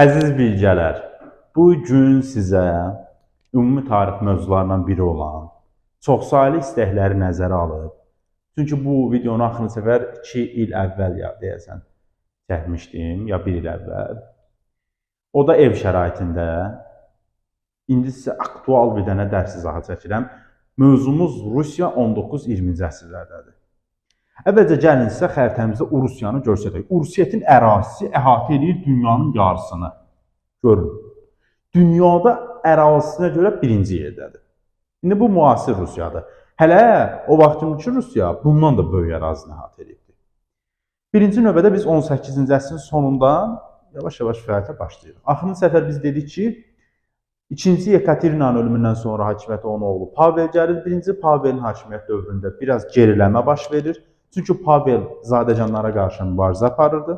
Əziz bilgələr, bu gün sizə ümumi tarix mövzularından biri olan çoxsaylı istəkləri nəzərə alıb, çünki bu videonu axırıncı səfər 2 il əvvəl ya deyəsən çəkmişdim, ya 1 il əvvəl. O da ev şəraitində. İndi sizə aktual bir dənə dərs izahatı çəkirəm. Mövzumuz Rusiya 19-20-ci əsrlərdədir. Əvvəlcə gəlin sizə xəritəmizdə Rusiyanı göstərək. Rusiyyətin ərazisi əhatə edir dünyanın yarısını. Görün. Dünyada ərazisinə görə birinci yerdədir. İndi bu müasir Rusiyadır. Hələ o vaxtımki Rusiya bundan da böyük ərazini əhatə edirdi. Birinci növbədə biz 18-ci əsrin sonundan yavaş-yavaş fəaliyyətə başlayırıq. Axırıncı səfər biz dedik ki, 2-ci Yekaterinanın ölümündən sonra hakimiyyətə onun oğlu Pavel gəlir. 1-ci Pavelin hakimiyyət dövründə biraz geriləmə baş verir. Çünki Pavel zadəganlara qarşı mübarizə aparırdı.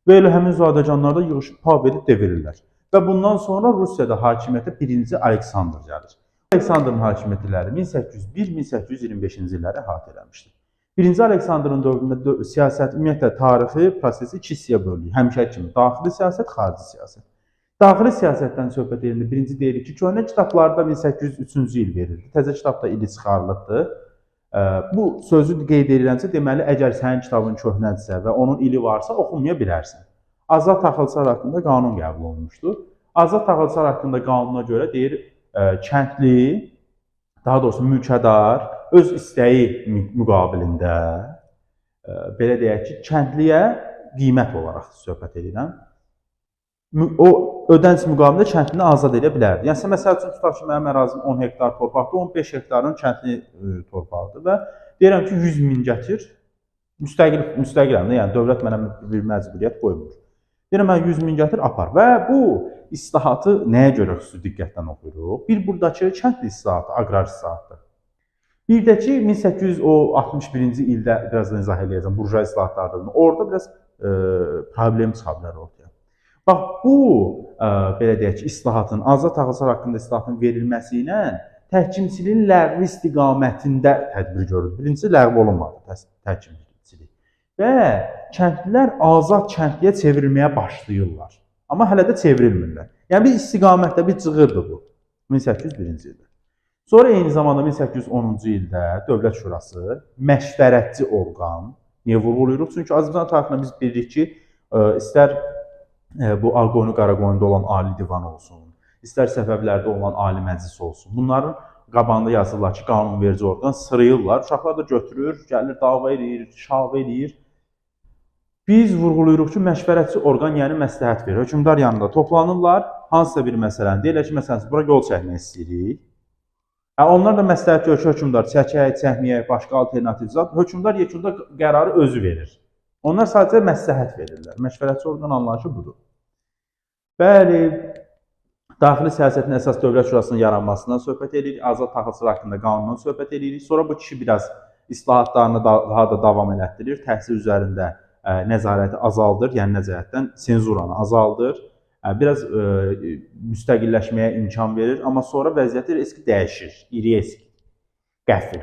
Və elə həmin zadəganlar da yığışıb Paveli devirirlər. Və bundan sonra Rusiyada hakimiyyətə 1-ci Aleksandr gəlir. Aleksandrın hakimiyyətləri 1801-1825-ci illəri əhatə eləmişdir. 1-ci Aleksandrın dövründə siyasət, ümumiyyətlə tarixi prosesi 2 hissəyə bölünür. Həmişə kimi daxili siyasət, xarici siyasət. Daxili siyasətdən söhbət edilir. Birinci deyirik ki, köhnə kitablarda 1803-cü il verildi. Təzə kitabda ili çıxarılıbdır. Bu sözü qeyd edirəmsə, deməli, əgər sənin kitabın köhnədirsə və onun ili varsa, oxumaya bilərsən. Azad taxılçılar haqqında qanun qəbul olunmuşdur. Azad taxılçılar haqqında qanuna görə deyir, kəndli, daha doğrusu mülkədar, öz istəyi müqabilində, belə deyək ki, kəndliyə qiymət olaraq söhbət edirəm. O ödənç müqabilində kəndlini azad edə bilər. Yəni, məsəl üçün, tutaq ki, mənim ərazim 10 hektar torpaqdır, 15 hektarın kəndli torpaqdır və deyirəm ki, 100 min gətir, müstəqiləm də, yəni dövlət mənə bir məcburiyyət qoymur. Deyirəm, mən 100 min gətir, apar. Və bu islahatı nəyə görə xüsusi diqqətdən oxuyuruq? Bir, buradakı kəndli islahatı, aqrar islahatı. Bir də ki, 1861-ci ildə, birazdan izah edəcəm, burjua islahatlardır. Orada biraz problem çıxa bilər ortaya. Bax, bu, belə deyək ki, islahatın, azad taxılçılar haqqında islahatın verilməsi ilə təhkimçiliyin ləğvi istiqamətində tədbir görülür. Birincisi, ləğv olunmadı təhkimçilik. Və kəndlilər azad kəndliyə çevrilməyə başlayırlar. Amma hələ də çevrilmirlər. Yəni, bir istiqamətdə bir cığırdır bu. 1801-ci ildə. Sonra eyni zamanda 1810-cu ildə Dövlət Şurası məşvərətçi orqan, niyə vurğuluyuruq? Çünki Azərbaycan tarixində biz bilirik ki, istər bu Ağqoyunu Qaraqoyunda olan Ali Divan olsun, istər Səfəvilərdə olan Ali Məclis olsun. Bunların qabağında yazırlar ki, qanunverici orqan sırıyırlar. Uşaqlar da götürür, gəlir, dava edir, şava edir. Biz vurğuluyuruq ki, məşvərətçi orqan, yəni məsləhət verir. Hökmdar yanında toplanırlar, hansısa bir məsələni deyirlər ki, məsələn, bura yol çəkmək istəyirik. Onlar da məsləhət görür ki, hökmdar çəkək, çəkməyək, başqa alternativ zat. Hökmdar yekunda qərarı özü verir. Onlar sadəcə məsləhət verirlər. Məşvərətçi orqan anlayışı budur. Bəli, daxili siyasətin əsas Dövlət Şurasının yaranmasından söhbət edirik, azad taxılçılar haqqında qanundan söhbət edirik. Sonra bu kişi biraz islahatlarını daha da davam elətdirir, təhsil üzərində nəzarəti azaldır, yəni nə cəhətdən senzuranı azaldır, biraz müstəqilləşməyə imkan verir, amma sonra vəziyyəti riski dəyişir, risk, qəfil.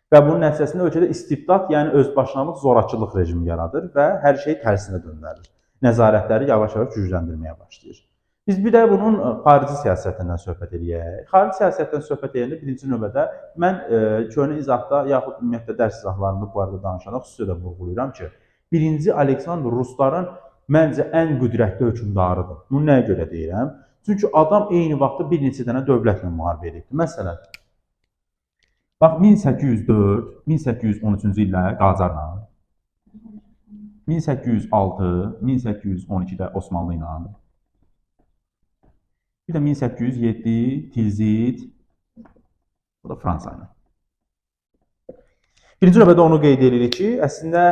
Və bunun nəticəsində ölkədə istibdad, yəni özbaşınalıq, zorakılıq rejimi yaradır və hər şey tərsinə döndərir. Nəzarətləri yavaş-yavaş gücləndirməyə başlayır. Biz bir də bunun xarici siyasətindən söhbət edək. Xarici siyasətdən söhbət edəndə birinci növbədə mən köhnə izahda, yaxud ümumiyyətlə dərs izahlarında bu arada danışanda xüsusilə də vurğulayıram ki, 1-ci Aleksandr Rusların məncə ən qüdrətli hökmdarıdır. Bunu nəyə görə deyirəm? Çünki adam eyni vaxtda bir neçə dənə dövlətlə müharibə edirdi. Məsələn, bax, 1804-1813-cü illər Qacarla, 1806-1812-də Osmanlı ilə, bir də 1807 Tilsit, bu da Fransa ilə. Birinci növbədə onu qeyd edirik ki, əslində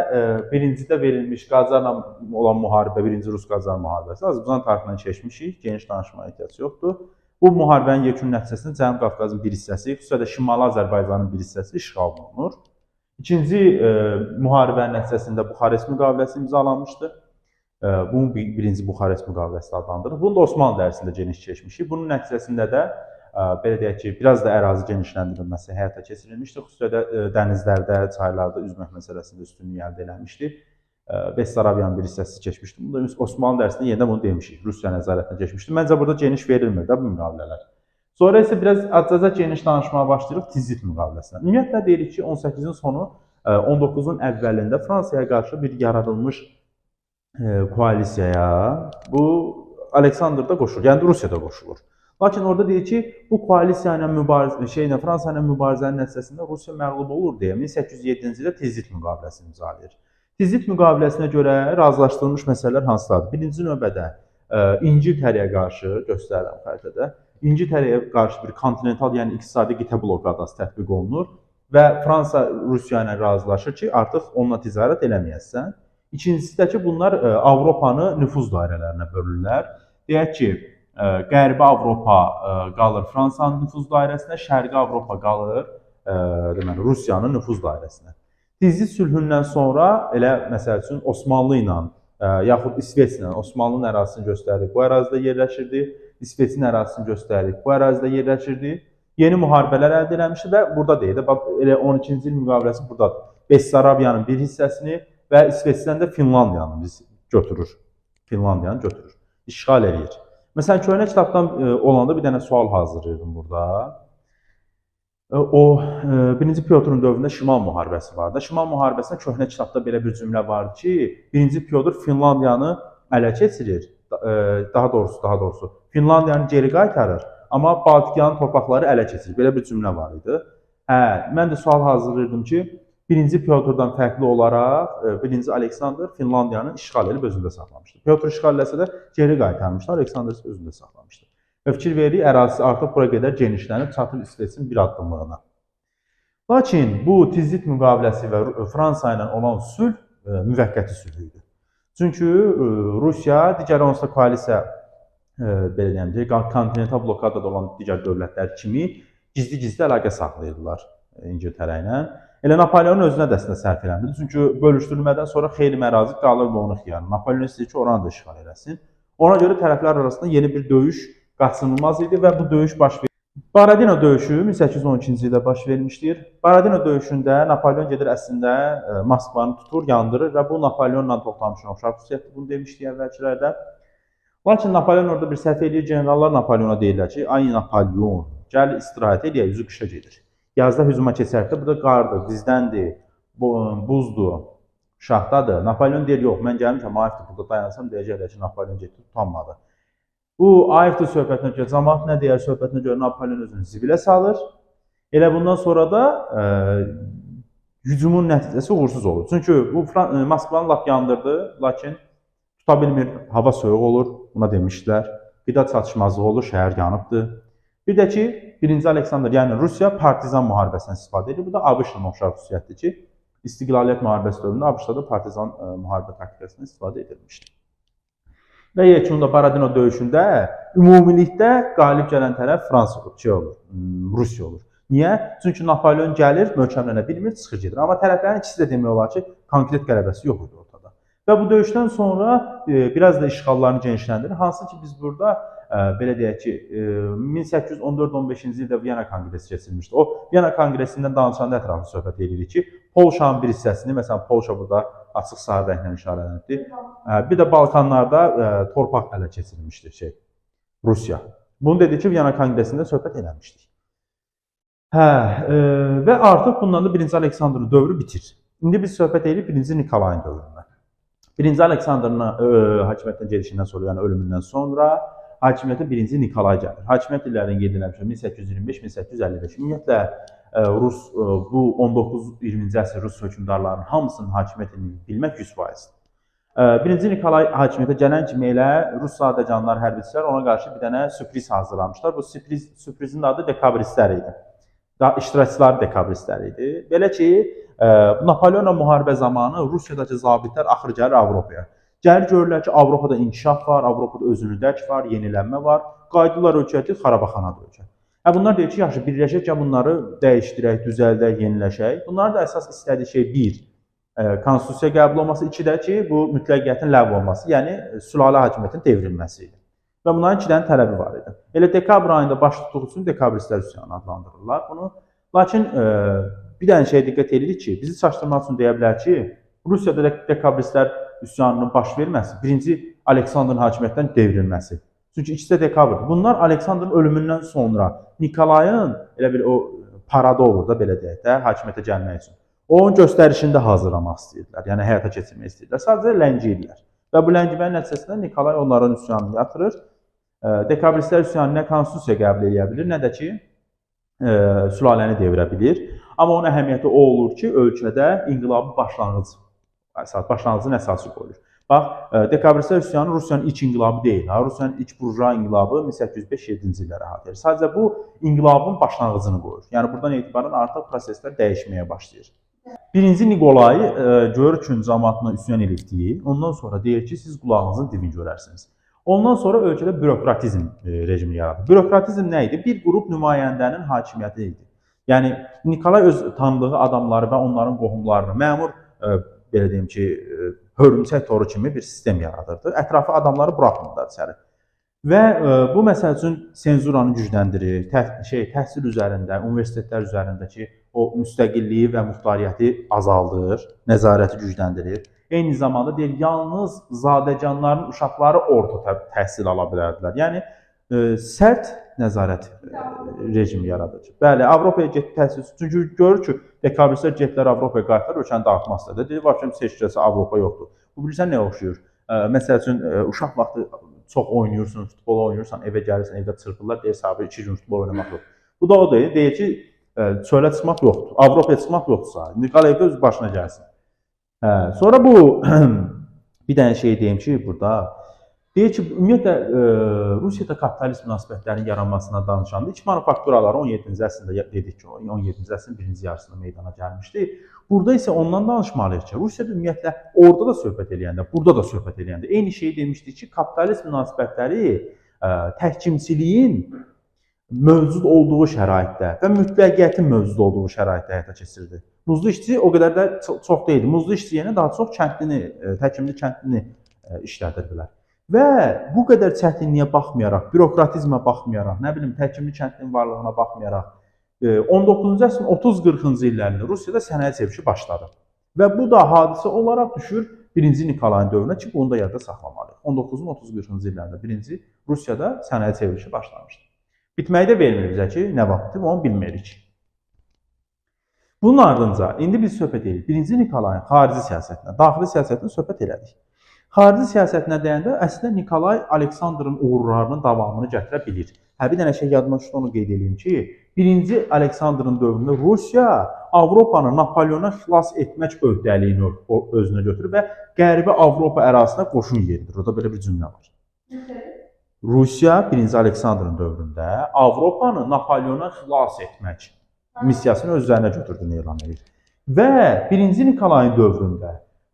birincidə verilmiş Qacarla olan müharibə, birinci Rus-Qacar müharibəsi Azərbaycan tarixindən keçmişik, geniş danışmaya ehtiyac yoxdur. Bu müharibənin yekun nəticəsində Cənubi Qafqazın bir hissəsi, xüsusilə də Şimali Azərbaycanın bir hissəsi işğal olunur. İkinci müharibənin nəticəsində Buxarest müqaviləsi imzalanmışdır. Bunun birinci Buxarest müqaviləsi adlandırılır. Bunu da Osmanlı dərsində geniş keçmişik. Bunun nəticəsində də belə deyək ki, biraz da ərazi genişləndirilməsi həyata keçirilmişdir. Xüsusilə də dənizlərdə, çaylarda üzmək məsələsində üstünlük əldə edilmişdir. Bessarabiyanın bir hissəsi keçmişdi. Bunda Osmanlı dərsində yenidən bunu demişik. Rusiya nəzarətinə keçmişdi. Məncə burada geniş verilmir də bu müqavilələr. Sonra isə biraz acaca geniş danışmağa başlayırıq Tizit müqaviləsinə. Ümumiyyətlə deyirik ki, 18-in sonu, 19-un əvvəlində Fransaya qarşı bir yaradılmış koalisiyaya bu Aleksandr da qoşulur, yəni Rusiya da qoşulur. Lakin orada deyir ki, bu koalisiya ilə mübarizə, Fransa ilə mübarizənin nəticəsində Rusiya məğlub olur deyə 1807-ci ildə Tizit müqaviləsini imzalayır. Tizit müqaviləsinə görə razılaşdırılmış məsələlər hansılardır? Birinci növbədə İngiltərəyə qarşı göstərilən xəritədə İngiltərəyə qarşı bir kontinental, yəni iqtisadi qitə blokadası tətbiq olunur və Fransa Rusiya ilə razılaşır ki, artıq onunla ticarət eləməyəsən. İkincisi də ki, bunlar Avropanı nüfuz dairələrinə bölürlər. Deyək ki, Qərbi Avropa qalır Fransanın nüfuz dairəsinə, Şərqi Avropa qalır deməli Rusiyanın nüfuz dairəsinə. Tizit sülhündən sonra elə məsəl üçün Osmanlı ilə yaxud İsveç ilə Osmanlının ərazisini göstərir. Bu ərazidə yerləşirdi. İsveçin ərazisini göstərir. Bu ərazidə yerləşirdi. Yeni müharibələr əldə eləmişdi və burada deyir də, elə 12-ci il müqaviləsi buradadır. Bessarabiyanın bir hissəsini və İsveçdən də Finlandiyanı biz götürür. Finlandiyanı götürür. İşğal edir. Məsələn, köhnə kitabdan olanda bir dənə sual hazırlayırdım burada. O, 1-ci Pyotrun dövründə Şimal müharibəsi vardı. Şimal müharibəsində köhnə kitabda belə bir cümlə vardı ki, 1-ci Pyotr Finlandiyanı ələ keçirir. Daha doğrusu, Finlandiyanı geri qaytarır, amma Baltikanın torpaqları ələ keçirir. Belə bir cümlə var idi. Mən də sual hazırlayırdım ki, 1-ci Pyotrdan fərqli olaraq 1-ci Aleksandr Finlandiyanı işğal edib özündə saxlamışdı. Pyotr işğal etsə də geri qaytarmışdı, Aleksandr isə özündə saxlamışdı. Və fikir veririk, ərazisi artıq bura qədər genişlənib çatır İsveçin bir addımlığına. Lakin bu Tizit müqaviləsi və Fransa ilə olan sülh müvəqqəti sülh idi. Çünki Rusiya digər onsuz da koalisiya belə deyəm ki, kontinental blokadada olan digər dövlətlər kimi gizli-gizli əlaqə saxlayırdılar İngiltərə ilə. Elə Napoleonun özünə də əslində sərf eləmirdi. Çünki bölüşdürülmədən sonra xeyli mərazi qalırdı onun ixtiyarına. Napoleon istəyir ki, oranı da işğal eləsin. Ona görə tərəflər arasında yeni bir döyüş qaçınılmaz idi və bu döyüş baş verir. Baradino döyüşü 1812-ci ildə baş vermişdir. Baradino döyüşündə Napoleon gedir əslində Moskvanı tutur, yandırır və bu Napoleonla toxtamışın oxşar xüsusiyyətdir. Bunu demişdik əvvəlkilərdə. Lakin Napoleon orada bir səhv edir. Generallar Napoleona deyirlər ki, ay Napoleon, gəl istirahət edək, üzü qışa gedir. Yazda hücuma keçərkdə burada qardır, dizdəndir, buzdur, şaxtadır. Napoleon deyir, yox, mən gəlmişəm, ayıqdır, burada dayansam, deyəcəklər ki, Napoleon getdi, tutanmadı. Bu ayıqdır söhbətinə görə, cəmaət nə deyər söhbətinə görə Napoleon özünü zibilə salır. Elə bundan sonra da hücumun nəticəsi uğursuz olur. Çünki bu Moskvanı lap yandırdı, lakin tuta bilmir, hava soyuq olur, buna demişdilər. Qida çatışmazlığı olur, şəhər yanıbdır. Bir də ki, 1-ci Aleksandr, yəni Rusiya partizan müharibəsindən istifadə edir. Bu da ABŞ-la oxşar xüsusiyyətdir ki, İstiqlaliyyət müharibəsi dövründə ABŞ-da da partizan müharibə taktikasından istifadə edilmişdir. Və yekununda Baradino döyüşündə ümumilikdə qalib gələn tərəf Fransa olur, Rusiya olur. Niyə? Çünki Napoleon gəlir, möhkəmlənə bilmir, çıxır gedir. Amma tərəflərin ikisi də demək olar ki, konkret qələbəsi yox idi ortada. Və bu döyüşdən sonra biraz da işğallarını genişləndirir. Hansı ki, biz burada belə deyək ki, 1814-15-ci ildə Viyana Konqresi keçirilmişdi. O Viyana Konqresindən danışanda ətraflı söhbət edirik ki, Polşanın bir hissəsini, məsələn, Polşa burada açıq sarı rənglə işarələnibdir. Bir də Balkanlarda torpaq ələ keçirilmişdir Rusiya. Bunu dedik ki, Viyana Konqresində söhbət eləmişdik. Və artıq bundan da 1-ci Aleksandrın dövrü bitir. İndi biz söhbət edirik 1-ci Nikolayın dövründən. 1-ci Aleksandrın hakimiyyətdən gedişindən sonra, yəni ölümündən sonra hakimiyyətə 1-ci Nikolay gəlir. Hakimiyyət illərini qeyd eləmişəm 1825-1855. Ümumiyyətlə bu 19-20-ci əsr Rus hökmdarlarının hamısının hakimiyyətini bilmək 100%. 1-ci Nikolay hakimiyyətə gələn kimi elə Rus sadəcanlar, hərbiçilər ona qarşı bir dənə sürpriz hazırlamışlar. Bu sürprizin adı dekabristlər idi. İştirakçıları dekabristlər idi. Belə ki, Napoleonla müharibə zamanı Rusiyadakı zabitlər axır gəlir Avropaya. Gəlir görürlər ki, Avropada inkişaf var, Avropada özünüdək var, yenilənmə var. Qayıdırlar ölkədir, xarabaxanadır ölkə. Bunlar deyir ki, yaxşı, birləşək ki, bunları dəyişdirək, düzəldək, yeniləşək. Bunların da əsas istədiyi şey 1. Konstitusiya qəbul olması, 2 də ki, bu mütləqiyyətin ləğv olması, yəni sülalə hakimiyyətinin devrilməsi idi. Və bunların 2 dənə tələbi var idi. Elə dekabr ayında baş tutduğu üçün dekabristlər üsyanı adlandırırlar bunu. Lakin bir dənə şeyə diqqət edirik ki, bizi çaşdırmaq üçün deyə bilər ki, Rusiyada dekabristlər üsyanının baş verməsi, 1-ci Aleksandrın hakimiyyətdən devrilməsi. Çünki ikisi də dekabrdır. Bunlar Aleksandrın ölümündən sonra Nikolayın elə bir o parada olur da belə deyək də, hakimiyyətə gəlmək üçün. Onun göstərişində hazırlamaq istəyirdilər, yəni həyata keçirmək istəyirdilər. Sadəcə ləngiyirlər. Və bu ləngimənin nəticəsində Nikolay onların üsyanını yatırır. Dekabristlər üsyanı nə konstitusiya qəbul edə bilir, nə də ki, sülaləni devirə bilir. Amma onun əhəmiyyəti o olur ki, ölkədə inqilabın başlanğıcın əsası qoyulur. Bax, dekabristlər üsyanı Rusiyanın ilk inqilabı deyil. Rusiyanın ilk burjua inqilabı 1805-7-ci illərə aid edir. Sadəcə bu inqilabın başlanğıcını qoyur. Yəni buradan etibarən artıq proseslər dəyişməyə başlayır. Birinci Nikolay görür ki, cəmaatına üsyan etdiyi, ondan sonra deyir ki, siz qulağınızın dibini görərsiniz. Ondan sonra ölkədə bürokratizm rejimi yaradır. Bürokratizm nə idi? Bir qrup nümayəndənin hakimiyyəti idi. Yəni Nikolay öz tanıdığı adamları və onların qohumlarını məmur, belə deyim ki, hörümçək toru kimi bir sistem yaradırdı. Ətrafı adamları buraxmırlar içəri. Və bu məsəl üçün senzuranı gücləndirir, təhsil üzərində, universitetlər üzərindəki o müstəqilliyi və muxtariyyəti azaldır, nəzarəti gücləndirir. Eyni zamanda deyir, yalnız zadəganların uşaqları orta təhsil ala bilərdilər. Yəni, sərt nəzarət rejimi yaradır. Bəli, Avropaya getdi təhsil. Çünki görür ki, dekabristlər getdilər Avropaya qayıtlar, ölkəni dağıtmaq istədi. Deyir, vəbşəm seçkiləsə Avropa yoxdur. Bu bilirsən nə oxşuyur? Məsəl üçün, uşaq vaxtı çox oynayırsan, futbol oynayırsan, evə gəlirsən, evdə çırpırlar, deyir, sabir 2 gün futbol oynamaq yoxdur. Bu da o deyir, deyir ki, çölə çıxmaq yoxdur, Avropaya çıxmaq yoxdursa, Nikolay evdə öz başına gəlsin. Sonra bu, bir dənə şey deyim ki, burada, deyir ki, ümumiyyətlə, Rusiyada kapitalist münasibətlərin yaranmasına danışanda, iç manufakturaları 17-ci əsrində dedik ki, 17-ci əsrin birinci yarısında meydana gəlmişdi. Burada isə ondan danışmalıyıq ki, Rusiyada ümumiyyətlə orada da söhbət eləyəndə, burada da söhbət eləyəndə eyni şeyi demişdik ki, kapitalist münasibətləri təhkimçiliyin mövcud olduğu şəraitdə və mütləqiyyətin mövcud olduğu şəraitdə həyata keçirdi. Muzlu işçi o qədər də çox deyildi. Muzlu işçi yenə daha çox kəndlini, təkimli kəndlini işlədirdilər. Və bu qədər çətinliyə baxmayaraq, bürokratizmə baxmayaraq, nə bilim, təkimli kəndlinin varlığına baxmayaraq, 19-cu əsrin 30-40-cı illərində Rusiyada sənaye çevrilişi başladı. Və bu da hadisə olaraq düşür 1-ci Nikolayın dövrünə ki, bunu da yadda saxlamalıyıq. 19-cu 30-40-cı illərində 1-ci Rusiyada sənaye çevrilişi başlamışdı. Bitməyi də vermir bizə ki, nə vaxtdır, onu bilmirik. Bunun ardınca, indi biz söhbət edirik. 1-ci Nikolayın xarici siyasətinə, daxili siyasətinə söhbət elədik. Xarici siyasətinə deyəndə, əslində Nikolay Aleksandrın uğurlarının davamını gətirə bilir. Bir dənə şey yadıma düşdü, onu qeyd edeyim ki, 1-ci Aleksandrın dövründə Rusiya Avropanı Napoleona xilas etmək öhdəliyini özünə götürür və Qərbi Avropa ərazisinə qoşun yeridir. Orada belə bir cümlə var. Rusiya 1-ci Aleksandrın dövründə Avropanı Napoleona xilas etmək missiyasını öz üzərinə götürdüyünü elan edir. Və 1-ci Nikolayın dövründə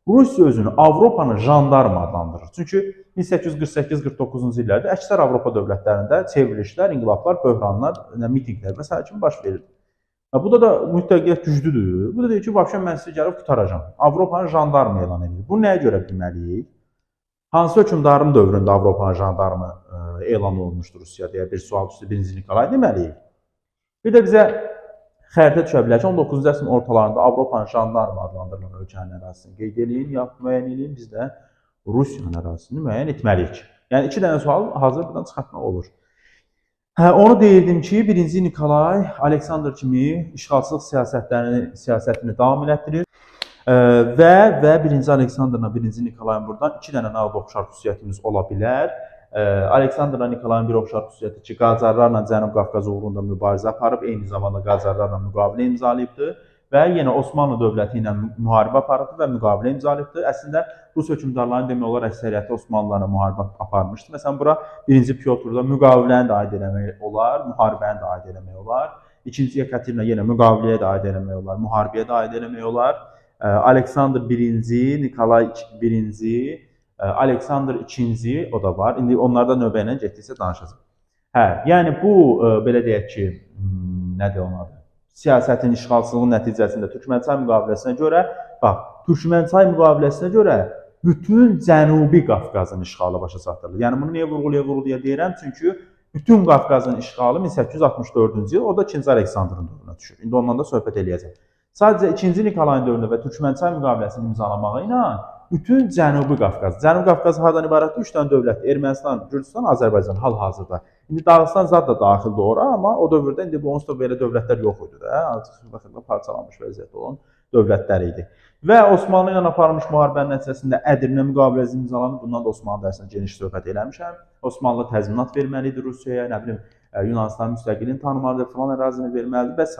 Rusiya özünü Avropanın jandarmı adlandırır. Çünki 1848-49-cu illərdə əksər Avropa dövlətlərində çevrilişlər, inqilablar, böhranlar, mitinqlər və s. kimi baş verir. Bu da mütləqiyyət güclüdür. Bu da deyir ki, vəbşən mən sizi gəlib qutaracam. Avropanın jandarmı elan edir. Bu nəyə görə bilməliyik? Hansı hökmdarın dövründə Avropanın jandarmı elan olunmuşdur Rusiya deyə bir sual üstü 1-ci Nikolay deməliyik. Bir də bizə xəritə düşə bilər ki, 19-cu əsrin ortalarında Avropanın jandarmı adlandırılan ölkənin ərazisini qeyd edin, yaxud müəyyən edin, biz də Rusiyanın ərazisini müəyyən etməliyik. Yəni, 2 dənə sual hazır buradan çıxartmaq olur. Onu deyirdim ki, 1-ci Nikolay Aleksandr kimi işğalçılıq siyasətini davam elətdirir və 1-ci Aleksandrla 1-ci Nikolayın buradan 2 dənə nağd oxşar xüsusiyyətimiz ola bilər. Aleksandrla Nikolayın bir oxşar xüsusiyyəti ki, Qacarlarla Cənub Qafqaz uğrunda mübarizə aparıb, eyni zamanda Qacarlarla müqavilə imzalayıbdır və yenə Osmanlı dövləti ilə müharibə aparıbdır və müqavilə imzalayıbdır. Əslində, Rus hökmdarlarının demək olar əksəriyyəti Osmanlılarla müharibə aparmışdır. Məsələn, bura 1-ci Pyotrda müqaviləni də aid eləmək olar, müharibəni də aid eləmək olar. 2-ci Yekaterina yenə müqaviləyə də aid eləmək olar, müharibəyə də aid eləmək olar. Aleksandr 1-ci, Nikolay 1-ci, Aleksandr 2-ci o da var. İndi onlardan növbə ilə getdikcə danışacaq. Yəni bu, belə deyək ki, nədir onun adı? Siyasətin işğalçılığın nəticəsində Türkmənçay müqaviləsinə görə, bax, Türkmənçay müqaviləsinə görə bütün Cənubi Qafqazın işğalı başa çatdırılır. Yəni bunu niyə vurğulaya deyirəm? Çünki bütün Qafqazın işğalı 1864-cü il, o da 2-ci Aleksandrın dövrünə düşür. İndi ondan da söhbət eləyəcəm. Sadəcə 2-ci Nikolayın dövründə və Türkmənçay müqaviləsini imzalamağı ilə bütün Cənubi Qafqaz. Cənubi Qafqaz hardan ibarətdir? 3 dənə dövlət: Ermənistan, Gürcüstan, Azərbaycan hal-hazırda. İndi Dağıstan zad da daxildir ora, amma o dövrdə indi bu onsuz da belə dövlətlər yox idi də. Artıq parçalanmış vəziyyətdə olan dövlətlər idi. Və Osmanlı ilə aparılmış müharibənin nəticəsində Ədirnə müqaviləsi imzalanıb. Bundan da Osmanlı dərsində geniş söhbət eləmişəm. Osmanlı təzminat verməli idi Rusiyaya, nə bilim, Yunanistan müstəqilliğini tanımalıdır, falan ərazini verməlidir və s.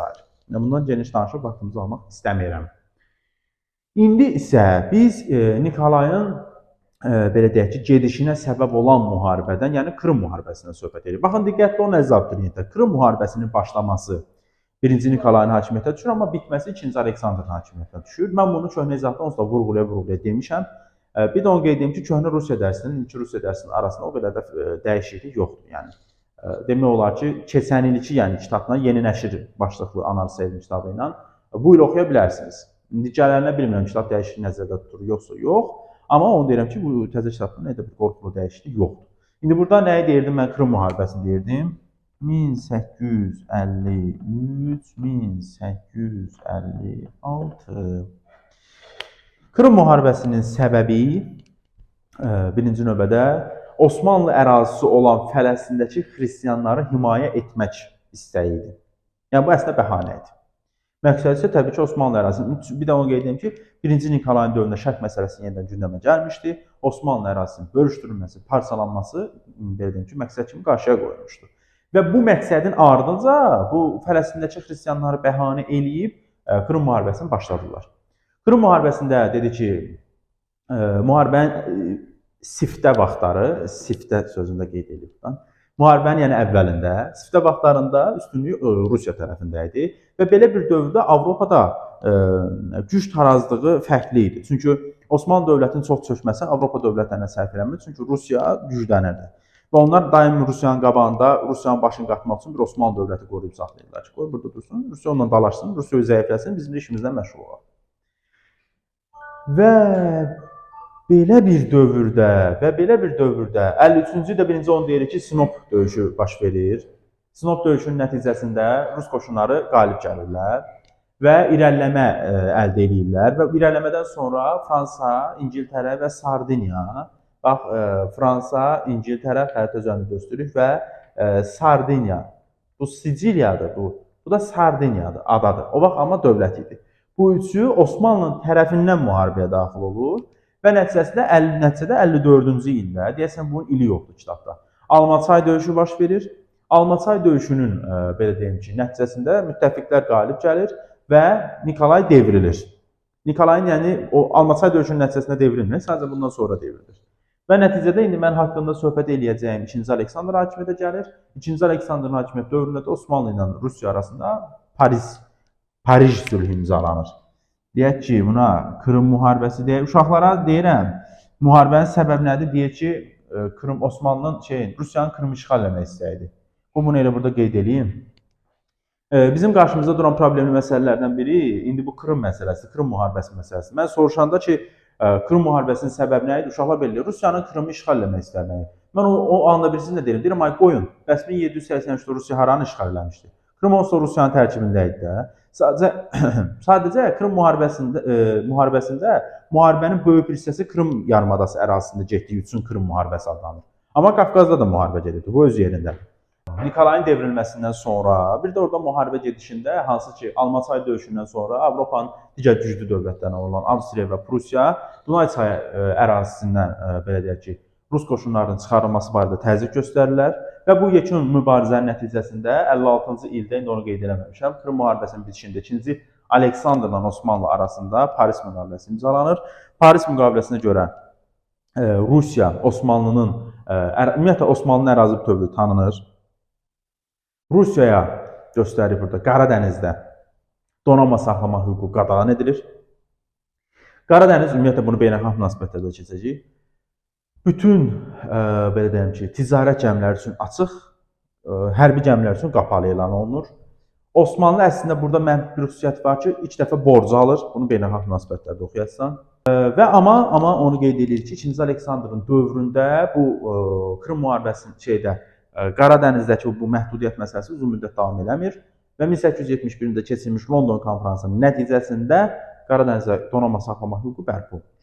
Bundan geniş danışıb vaxtımızı almaq istəmirəm. İndi isə biz Nikolayın belə deyək ki, gedişinə səbəb olan müharibədən, yəni Krım müharibəsindən söhbət edirik. Baxın, diqqətli olun əziz abituriyentlər. Krım müharibəsinin başlaması 1-ci Nikolayın hakimiyyətə düşür, amma bitməsi 2-ci Aleksandrın hakimiyyətə düşür. Mən bunu köhnə izahdan onsuz da vurğulaya demişəm. Bir də onu qeyd edeyim ki, köhnə Rusiya dərsinin, indiki Rusiya dərsinin arasında o qədər də dəyişiklik yoxdur. Yəni demək olar ki, keçən ilki, yəni kitabla Yeni Nəşr başlıqlı analiz edilmiş kitabı ilə bu il oxuya bilərsiniz. İndi gələnə bilmirəm, kitab dəyişikliyi nəzərdə tutulur, yoxsa yox. Amma onu deyirəm ki, bu təzə kitabda nə də bir qorxulu dəyişiklik yoxdur. İndi burada nəyi deyirdim? Mən Krım müharibəsini deyirdim. 1853-1856. Krım müharibəsinin səbəbi birinci növbədə Osmanlı ərazisi olan Fələstindəki xristianları himayə etmək istəyidir. Yəni, bu əslində bəhanə idi. Məqsəd isə təbii ki, Osmanlı ərazisinin, bir də onu qeyd edeyim ki, 1-ci Nikolayın dövründə şərq məsələsi yenidən gündəmə gəlmişdi. Osmanlı ərazisinin bölüşdürülməsi, parçalanması, belə deyim ki, məqsəd kimi qarşıya qoyulmuşdu. Və bu məqsədin ardınca bu Fələstindəki xristianları bəhanə eləyib Krım müharibəsini başladılar. Krım müharibəsində dedi ki, müharibənin siftə vaxtları, siftə sözündə qeyd edilib. Müharibənin yəni əvvəlində, siftə vaxtlarında üstünlük Rusiya tərəfində idi və belə bir dövrdə Avropada güc tarazlığı fərqli idi. Çünki Osmanlı dövlətinin çox çökməsi Avropa dövlətlərinə sərf eləmir, çünki Rusiya güclənirdi. Və onlar daim Rusiyanın qabağında, Rusiyanın başını qatmaq üçün bir Osmanlı dövləti qoruyub saxlayırlar ki, qoy burada dursun, Rusiya onunla dalaşsın, Rusiya zəifləsin, bizim də işimizdən məşğul olaq. Və belə bir dövrdə 53-cü ildə birinci onu deyirik ki, Sinop döyüşü baş verir. Sinop döyüşünün nəticəsində Rus qoşunları qalib gəlirlər və irəliləmə əldə edirlər və irəliləmədən sonra Fransa, İngiltərə və Sardiniya, bax, Fransa, İngiltərə xəritə üzərində göstərir və Sardiniya, bu Siciliyadır, bu da Sardiniyadır, adadır. O vaxt amma dövlət idi. Bu üçü Osmanlı'nın tərəfindən müharibəyə daxil olur. Və nəticədə 54-cü ildə, deyəsən bunun ili yoxdur kitabda, Almaçay döyüşü baş verir. Almaçay döyüşünün, belə deyim ki, nəticəsində müttəfiqlər qalib gəlir və Nikolay devrilir. Nikolayın, yəni, o Almaçay döyüşünün nəticəsində devrilmir, sadəcə bundan sonra devrilir. Və nəticədə indi mən haqqında söhbət eləyəcəyim 2-ci Aleksandr hakimiyyətə gəlir. 2-ci Aleksandrın hakimiyyət dövründə də Osmanlı ilə Rusiya arasında Parij sülhü imzalanır. Deyək ki, buna Krım müharibəsi deyək. Uşaqlara deyirəm, müharibənin səbəbi nədir? Deyək ki, Rusiyanın Krım işğal eləmək istəyidir. Bunu elə burada qeyd edeyim. Bizim qarşımızda duran problemli məsələlərdən biri indi bu Krım məsələsi, Krım müharibəsi məsələsi. Mən soruşanda ki, Krım müharibəsinin səbəbi nə idi? Uşaqlar belə, Rusiyanın Krımı işğal eləmək istəməyi. Mən o anda birisini də deyirəm. Deyirəm, ay qoyun, bəs 1783-də Rusiya haranı işğal eləmişdi? Krım olsa Rusiyanın tərkibində idi də. Sadəcə Krım müharibəsində müharibənin böyük bir hissəsi Krım yarımadası ərazisində getdiyi üçün Krım müharibəsi adlanır. Amma Qafqazda da müharibə gedirdi, bu öz yerində. Nikolayın devrilməsindən sonra, bir də orada müharibə gedişində, hansı ki Almaçay döyüşündən sonra Avropanın digər güclü dövlətlərindən olan Avstriya və Prusiya Dunay çayı ərazisindən, belə deyək ki, Rus qoşunlarının çıxarılması barədə təzyiq göstərirlər və bu yekun mübarizənin nəticəsində 56-cı ildə, indi onu qeyd eləməmişəm, Krım müharibəsinin bitişində 2-ci Aleksandrla Osmanlı arasında Paris müqaviləsi imzalanır. Paris müqaviləsinə görə Rusiya, Osmanlının, ümumiyyətlə Osmanlının ərazi bütövlüyü tanınır. Rusiyaya göstərir burada Qaradənizdə donanma saxlama hüququ qadağan edilir. Qaradəniz, ümumiyyətlə bunu beynəlxalq münasibətlərdə keçəcək. Bütün, belə deyəm ki, ticarət gəmiləri üçün açıq, hərbi gəmilər üçün qapalı elan olunur. Osmanlı əslində burada mənfi bir xüsusiyyət var ki, ilk dəfə borc alır, bunu beynəlxalq münasibətlərdə oxuyarsan. Və amma onu qeyd edilir ki, 2-ci Aleksandrın dövründə bu Krım müharibəsində Qaradənizdəki bu məhdudiyyət məsələsi uzun müddət davam eləmir və 1871-də keçirilmiş London konferansının nəticəsində Qaradənizdə donanma saxlama hüququ bərpa olunur.